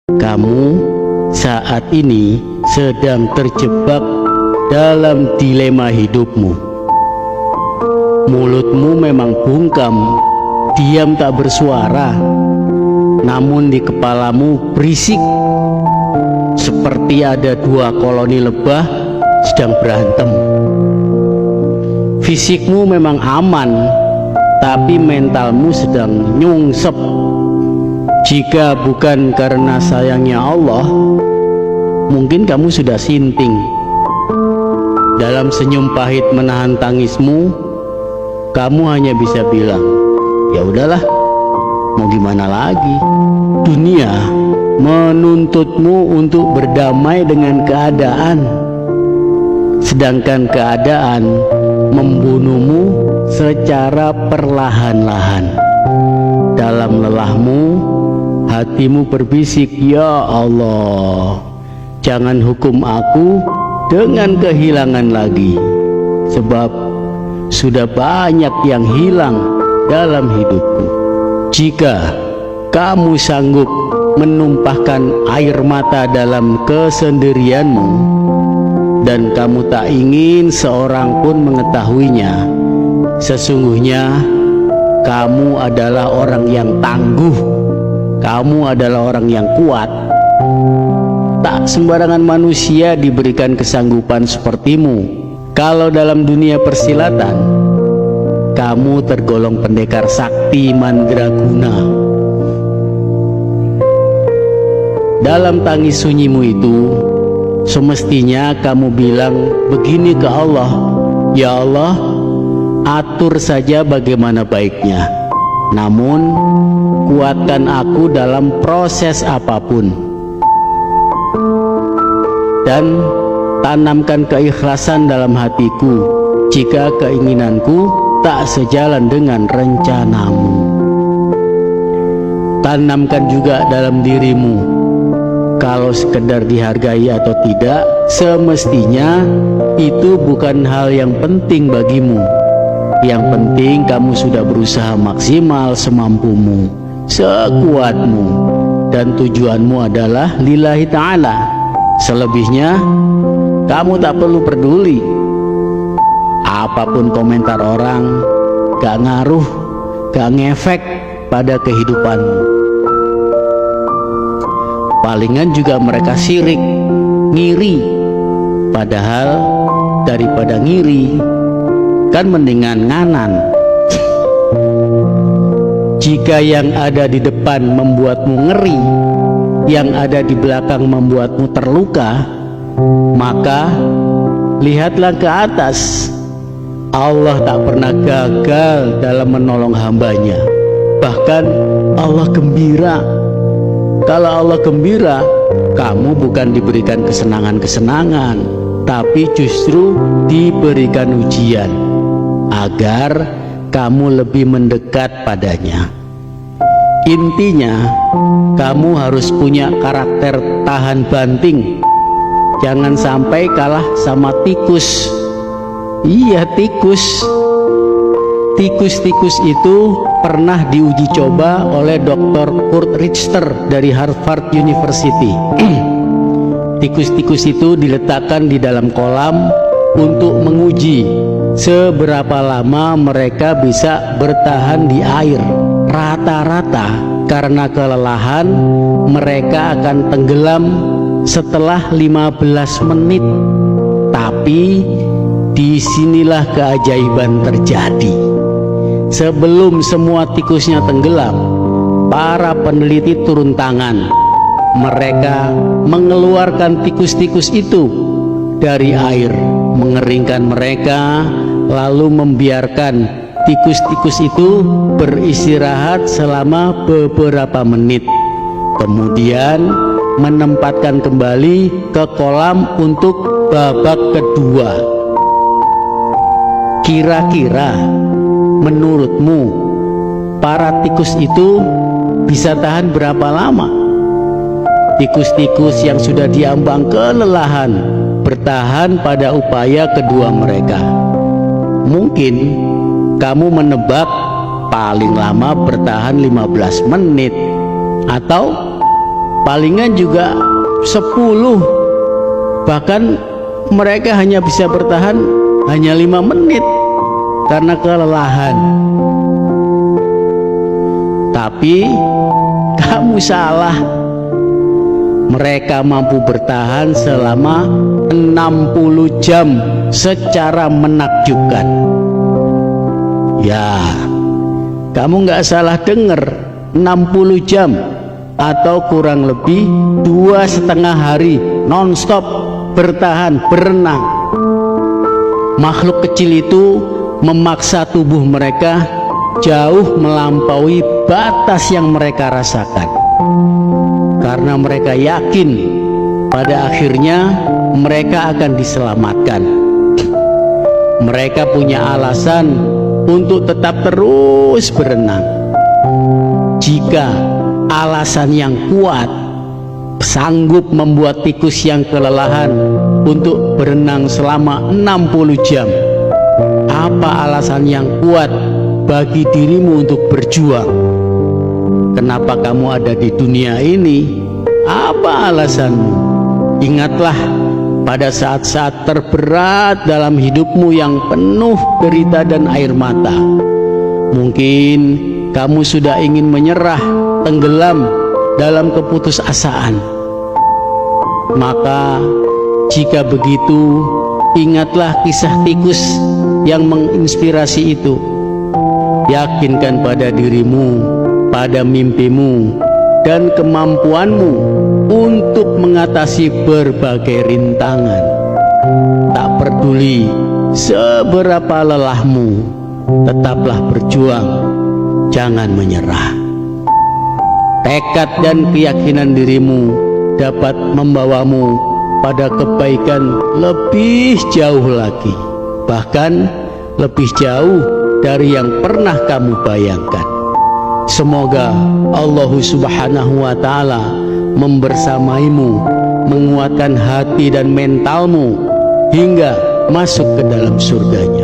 Kamu saat ini sedang terjebak dalam dilema hidupmu. Mulutmu memang bungkam, diam tak bersuara, namun di kepalamu berisik, seperti ada dua koloni lebah sedang berantem. Fisikmu memang aman, tapi mentalmu sedang nyungsep. Jika bukan karena sayangnya Allah, mungkin kamu sudah sinting. Dalam senyum pahit menahan tangismu, kamu hanya bisa bilang, ya udahlah, mau gimana lagi. Dunia menuntutmu untuk berdamai dengan keadaan, sedangkan keadaan membunuhmu secara perlahan-lahan. Dalam lelahmu, hatimu berbisik, ya Allah, jangan hukum aku dengan kehilangan lagi, sebab sudah banyak yang hilang dalam hidupku. Jika kamu sanggup menumpahkan air mata dalam kesendirianmu, dan kamu tak ingin seorang pun mengetahuinya, sesungguhnya kamu adalah orang yang tangguh, kamu adalah orang yang kuat. Tak sembarangan manusia diberikan kesanggupan sepertimu. Kalau dalam dunia persilatan, kamu tergolong pendekar sakti mandraguna. Dalam tangis sunyimu itu, semestinya kamu bilang begini ke Allah, ya Allah, atur saja bagaimana baiknya, namun kuatkan aku dalam proses apapun, dan tanamkan keikhlasan dalam hatiku jika keinginanku tak sejalan dengan rencanamu. Tanamkan juga dalam dirimu, kalau sekedar dihargai atau tidak, semestinya itu bukan hal yang penting bagimu. Yang penting kamu sudah berusaha maksimal semampumu, sekuatmu, dan tujuanmu adalah lillahi ta'ala. Selebihnya kamu tak perlu peduli. Apapun komentar orang gak ngaruh, gak ngefek pada kehidupanmu. Palingan juga mereka sirik, ngiri. Padahal daripada ngiri, kan mendingan nganan. Jika yang ada di depan membuatmu ngeri, yang ada di belakang membuatmu terluka, maka lihatlah ke atas. Allah tak pernah gagal dalam menolong hambanya. Bahkan Allah gembira. Kalau Allah gembira, kamu bukan diberikan kesenangan-kesenangan, tapi justru diberikan ujian agar kamu lebih mendekat padanya. Intinya, kamu harus punya karakter tahan banting. Jangan sampai kalah sama tikus. Iya, tikus. Tikus-tikus itu pernah diuji coba oleh Dr. Kurt Richter dari Harvard University. Tikus-tikus itu diletakkan di dalam kolam untuk menguji seberapa lama mereka bisa bertahan di air. Rata-rata karena kelelahan mereka akan tenggelam setelah 15 menit. Tapi disinilah keajaiban terjadi. Sebelum semua tikusnya tenggelam, para peneliti turun tangan. Mereka mengeluarkan tikus-tikus itu dari air, mengeringkan mereka, lalu membiarkan tikus-tikus itu beristirahat selama beberapa menit. Kemudian menempatkan kembali ke kolam untuk babak kedua. Kira-kira menurutmu para tikus itu bisa tahan berapa lama? Tikus-tikus yang sudah diambang kelelahan bertahan pada upaya kedua mereka. Mungkin kamu menebak paling lama bertahan 15 menit atau palingan juga 10. Bahkan mereka hanya bisa bertahan hanya 5 menit karena kelelahan. Tapi kamu salah. Mereka mampu bertahan selama 60 jam secara menakjubkan. Ya, kamu nggak salah dengar, 60 jam atau kurang lebih 2,5 hari non-stop bertahan berenang. Makhluk kecil itu memaksa tubuh mereka jauh melampaui batas yang mereka rasakan, karena mereka yakin pada akhirnya mereka akan diselamatkan. Mereka punya alasan untuk tetap terus berenang. Jika alasan yang kuat sanggup membuat tikus yang kelelahan untuk berenang selama 60 jam, apa alasan yang kuat bagi dirimu untuk berjuang? Kenapa kamu ada di dunia ini? Apa alasanmu? Ingatlah pada saat-saat terberat dalam hidupmu yang penuh derita dan air mata. Mungkin kamu sudah ingin menyerah, tenggelam dalam keputusasaan. Maka jika begitu, ingatlah kisah tikus yang menginspirasi itu. Yakinkan pada dirimu, pada mimpimu, dan kemampuanmu untuk mengatasi berbagai rintangan. Tak peduli seberapa lelahmu, tetaplah berjuang, jangan menyerah. Tekad dan keyakinan dirimu dapat membawamu pada kebaikan lebih jauh lagi, bahkan lebih jauh dari yang pernah kamu bayangkan. Semoga Allah Subhanahu wa Ta'ala membersamaimu, menguatkan hati dan mentalmu hingga masuk ke dalam surganya.